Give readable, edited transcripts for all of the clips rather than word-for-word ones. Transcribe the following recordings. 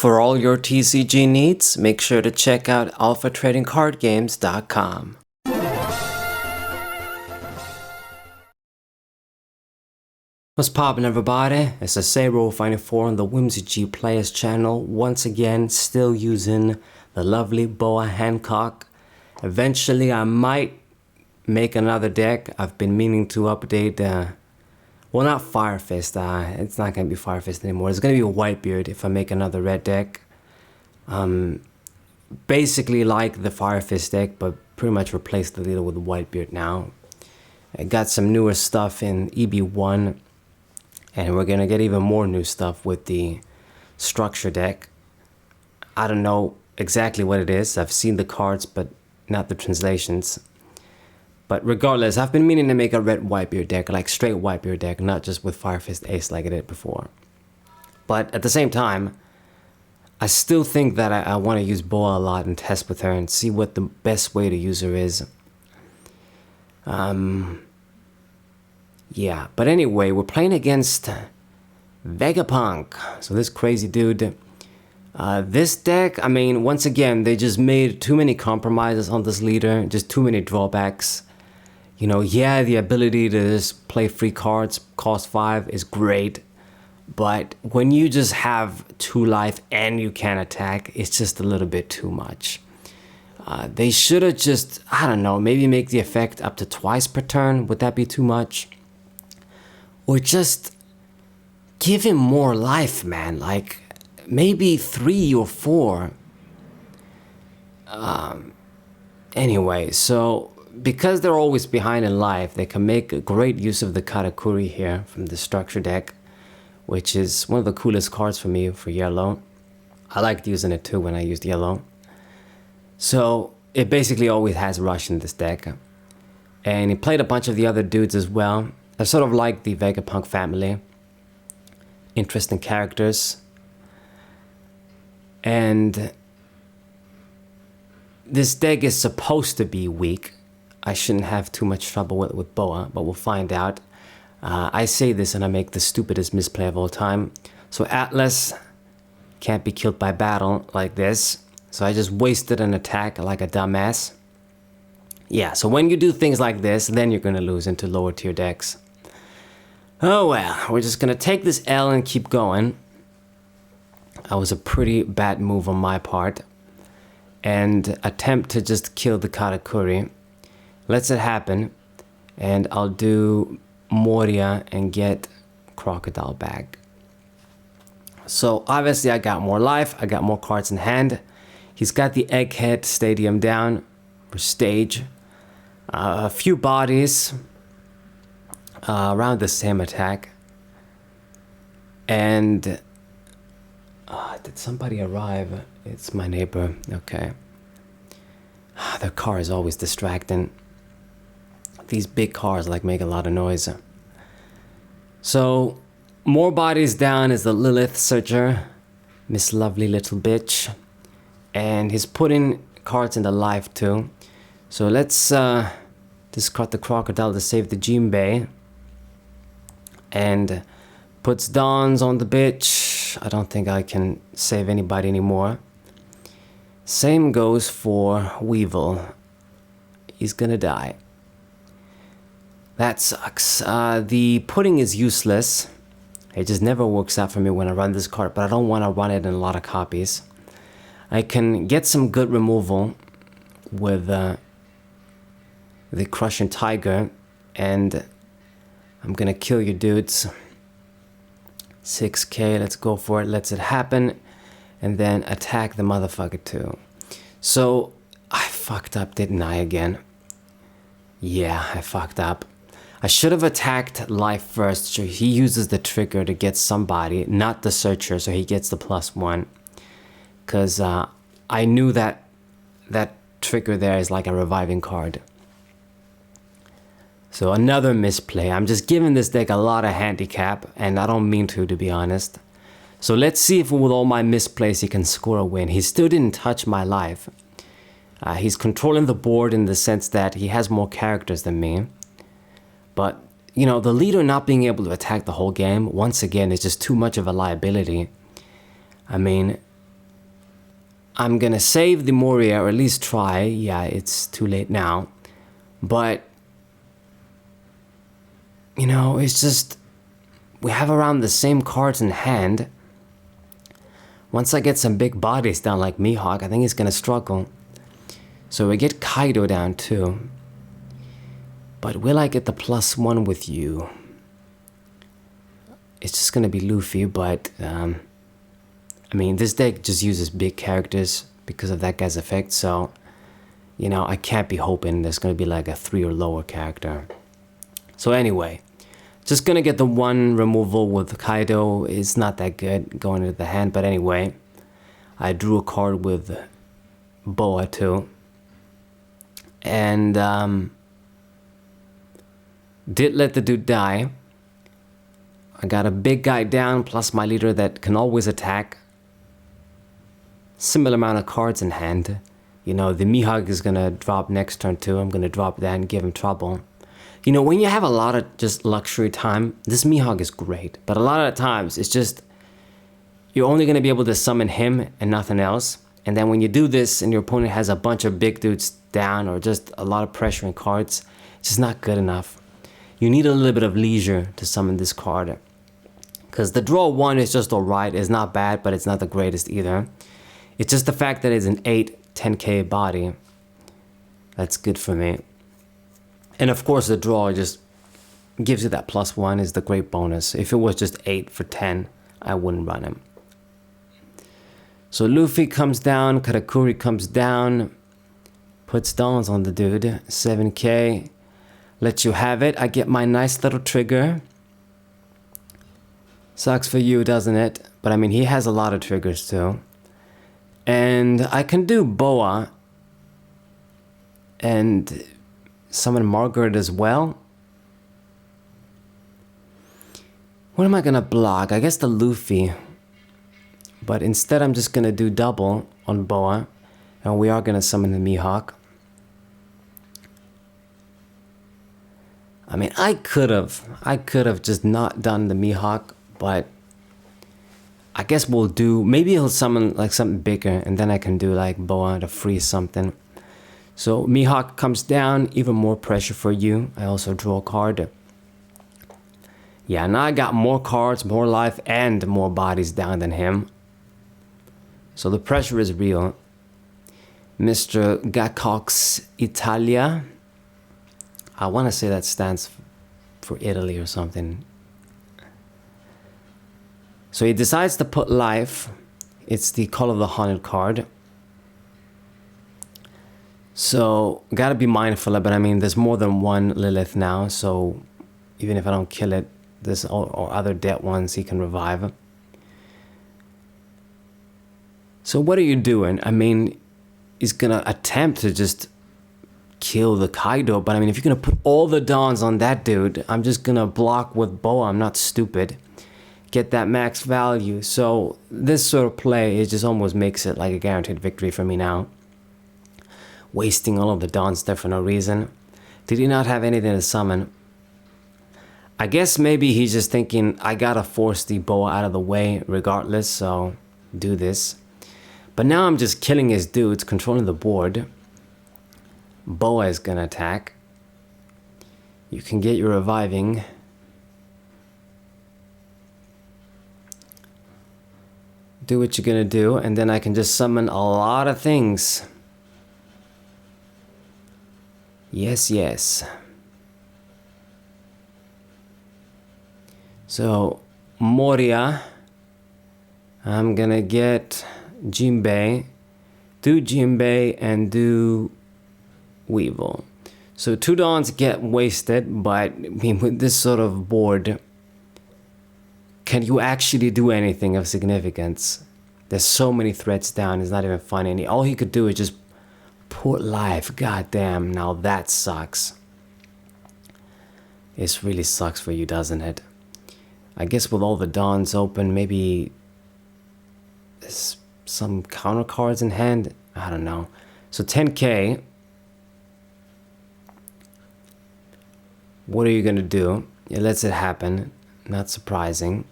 For all your TCG needs, make sure to check out alphatradingcardgames.com. What's poppin', everybody? It's a Sero594 on the Whimsy G Players channel, once again still using the lovely Boa Hancock. Eventually I might make another deck. I've been meaning to update, well, not Fire Fist, it's not going to be Fire Fist anymore. It's going to be a Whitebeard if I make another red deck. Basically like the Fire Fist deck, but pretty much replaced the leader with Whitebeard now. I got some newer stuff in EB1. And we're gonna get even more new stuff with the structure deck. I don't know exactly what it is. I've seen the cards, but not the translations. But regardless, I've been meaning to make a red Whitebeard deck, like straight Whitebeard deck, not just with Fire Fist Ace like I did before. But at the same time, I still think that I want to use Boa a lot and test with her and see what the best way to use her is. Yeah, but anyway, we're playing against Vegapunk. So this crazy dude. This deck, I mean, once again, they just made too many compromises on this leader. Just too many drawbacks. You know, yeah, the ability to just play free cards, cost 5 is great. But when you just have 2 life and you can attack, it's just a little bit too much. They should have just, I don't know, maybe make the effect up to twice per turn. Would that be too much? Or just give him more life, man. Like, maybe 3 or 4. Anyway, so because they're always behind in life, they can make a great use of the Katakuri here from the structure deck, which is one of the coolest cards for me for yellow. I liked using it too when I used yellow. So it basically always has rush in this deck. And he played a bunch of the other dudes as well. I sort of like the Vegapunk family. Interesting characters. And this deck is supposed to be weak. I shouldn't have too much trouble with Boa, but we'll find out. I say this and I make the stupidest misplay of all time. So Atlas can't be killed by battle like this. So I just wasted an attack like a dumbass. Yeah, so when you do things like this, then you're going to lose into lower tier decks. Oh well, we're just going to take this L and keep going. That was a pretty bad move on my part. And attempt to just kill the Katakuri. Lets it happen. And I'll do Moria and get Crocodile back. So obviously I got more life, I got more cards in hand. He's got the Egghead Stadium down, or stage. A few bodies around the same attack. And did somebody arrive? It's my neighbor. Okay. Their car is always distracting. These big cars like make a lot of noise. So more bodies down is the Lilith Searcher, Miss Lovely Little Bitch. And he's putting cards into life too. So let's discard the Crocodile to save the Jinbei. And puts Dawns on the bitch. I don't think I can save anybody anymore. Same goes for Weevil. He's gonna die. That sucks. The pudding is useless. It just never works out for me when I run this card, but I don't want to run it in a lot of copies. I can get some good removal with the Crushing Tiger, and I'm gonna kill your dudes. 6k, let's go for it, lets it happen, and then attack the motherfucker too. So, I fucked up, didn't I, again? Yeah, I fucked up. I should have attacked life first, so he uses the trigger to get somebody, not the searcher, so he gets the +1. Because I knew that that trigger there is like a reviving card. So another misplay. I'm just giving this deck a lot of handicap, and I don't mean to be honest. So let's see if with all my misplays he can score a win. He still didn't touch my life. He's controlling the board in the sense that he has more characters than me. But, you know, the leader not being able to attack the whole game, once again, is just too much of a liability. I mean, I'm gonna save the Moria, or at least try. Yeah, it's too late now. But, you know, it's just, we have around the same cards in hand. Once I get some big bodies down like Mihawk, I think he's gonna struggle. So we get Kaido down too. But will I get the +1 with you? It's just gonna be Luffy, but I mean, this deck just uses big characters because of that guy's effect, so, you know, I can't be hoping there's gonna be like a 3 or lower character. So anyway, just gonna get the 1 removal with Kaido. It's not that good going into the hand, but anyway, I drew a card with Boa too. And did let the dude die. I got a big guy down, plus my leader that can always attack. Similar amount of cards in hand. You know, the Mihawk is gonna drop next turn too. I'm gonna drop that and give him trouble. You know, when you have a lot of just luxury time, this Mihawk is great. But a lot of times, it's just, you're only gonna be able to summon him and nothing else. And then when you do this and your opponent has a bunch of big dudes down or just a lot of pressure in cards, it's just not good enough. You need a little bit of leisure to summon this card. Because the draw 1 is just alright. It's not bad, but it's not the greatest either. It's just the fact that it's an 8-10k body. That's good for me. And of course the draw just gives you that +1 is the great bonus. If it was just 8 for 10, I wouldn't run him. So Luffy comes down, Katakuri comes down, puts downs on the dude, 7k. Let you have it. I get my nice little trigger. Sucks for you, doesn't it? But I mean, he has a lot of triggers too. And I can do Boa and summon Margaret as well. What am I gonna block? I guess the Luffy. But instead I'm just gonna do double on Boa. And we are gonna summon the Mihawk. I mean, I could have just not done the Mihawk, but I guess we'll do, maybe he'll summon like something bigger and then I can do like Boa to freeze something. So Mihawk comes down, even more pressure for you. I also draw a card. Yeah, now I got more cards, more life, and more bodies down than him. So the pressure is real. Mr. Gacox Italia. I want to say that stands for Italy or something. So he decides to put life. It's the Call of the Haunted card. So, gotta be mindful of it. I mean, there's more than one Lilith now, so even if I don't kill it, there's or other dead ones he can revive. So what are you doing? I mean, he's gonna attempt to just kill the Kaido, but I mean, if you're gonna put all the dawns on that dude, I'm just gonna block with Boa. I'm not stupid. Get that max value. So this sort of play, it just almost makes it like a guaranteed victory for me now. Wasting all of the dawns there for no reason. Did he not have anything to summon? I guess maybe he's just thinking, I gotta force the Boa out of the way regardless, so do this. But now I'm just killing his dudes, controlling the board. Boa is gonna attack. You can get your reviving. Do what you're gonna do, and then I can just summon a lot of things. Yes, yes. So, Moria. I'm gonna get Jinbei. Do Jinbei and do Weevil. So 2 dawns get wasted, but I mean, with this sort of board, can you actually do anything of significance? There's so many threats down, it's not even funny. All he could do is just put life. God damn, now that sucks. This really sucks for you, doesn't it? I guess with all the dawns open, maybe there's some counter cards in hand. I don't know. So 10k. What are you gonna do? It lets it happen. Not surprising.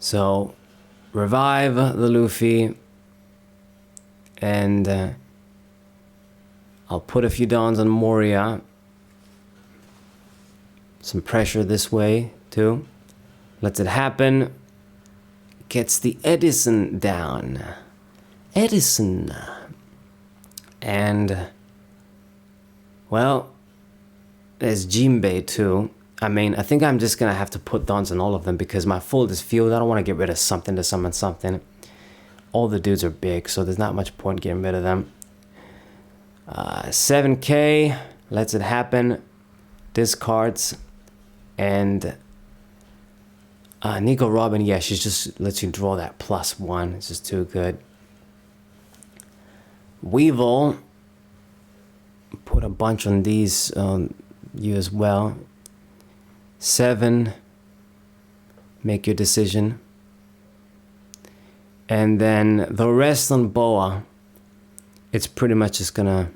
So revive the Luffy. And I'll put a few downs on Moria. Some pressure this way too. Lets it happen. Gets the Edison down. Edison. And well, there's Jinbei too. I mean, I think I'm just gonna have to put dons on all of them because my fold is fueled. I don't want to get rid of something to summon something. All the dudes are big, so there's not much point getting rid of them. 7k, lets it happen. Discards. And Nico Robin, yeah, she just lets you draw that +1. It's just too good. Weevil, put a bunch on these you as well. 7, make your decision. And then the rest on Boa, it's pretty much just gonna,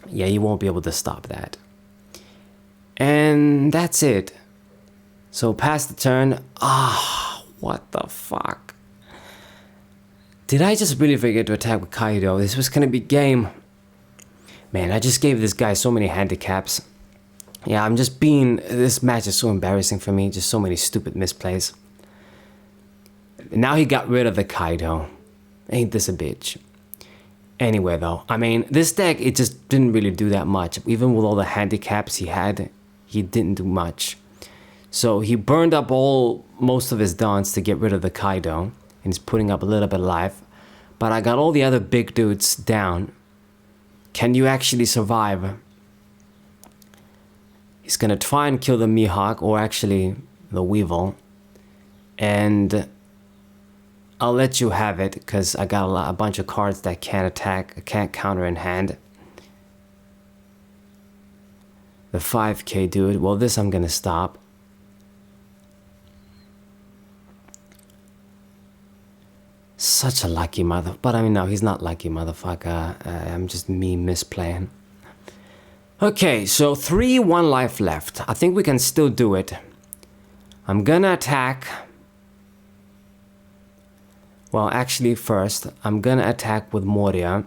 yeah, you won't be able to stop that. And that's it. So pass the turn. What the fuck? Did I just really forget to attack with Kaido? This was gonna be game. Man, I just gave this guy so many handicaps. Yeah, I'm just being... This match is so embarrassing for me. Just so many stupid misplays. Now he got rid of the Kaido. Ain't this a bitch? Anyway, though, I mean, this deck, it just didn't really do that much. Even with all the handicaps he had, he didn't do much. So he burned up most of his dons to get rid of the Kaido. And he's putting up a little bit of life. But I got all the other big dudes down. Can you actually survive? He's gonna try and kill the Mihawk, or actually the Weevil. And I'll let you have it, because I got a bunch of cards that can't attack, can't counter in hand. The 5k dude, well this I'm gonna stop. Such a lucky but I mean no, he's not lucky motherfucker. I'm just me misplaying. Okay, so 1 life left. I think we can still do it. I'm gonna attack. Well, actually first, I'm gonna attack with Moria.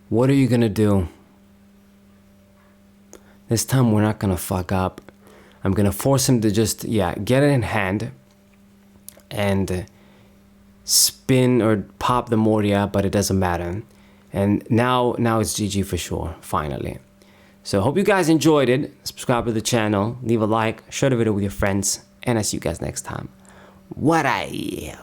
What are you gonna do? This time we're not gonna fuck up. I'm gonna force him to just, yeah, get it in hand. And spin or pop the Moria, but it doesn't matter. And now it's GG for sure, finally. So hope you guys enjoyed it. Subscribe to the channel, leave a like, share the video with your friends, and I see you guys next time. What I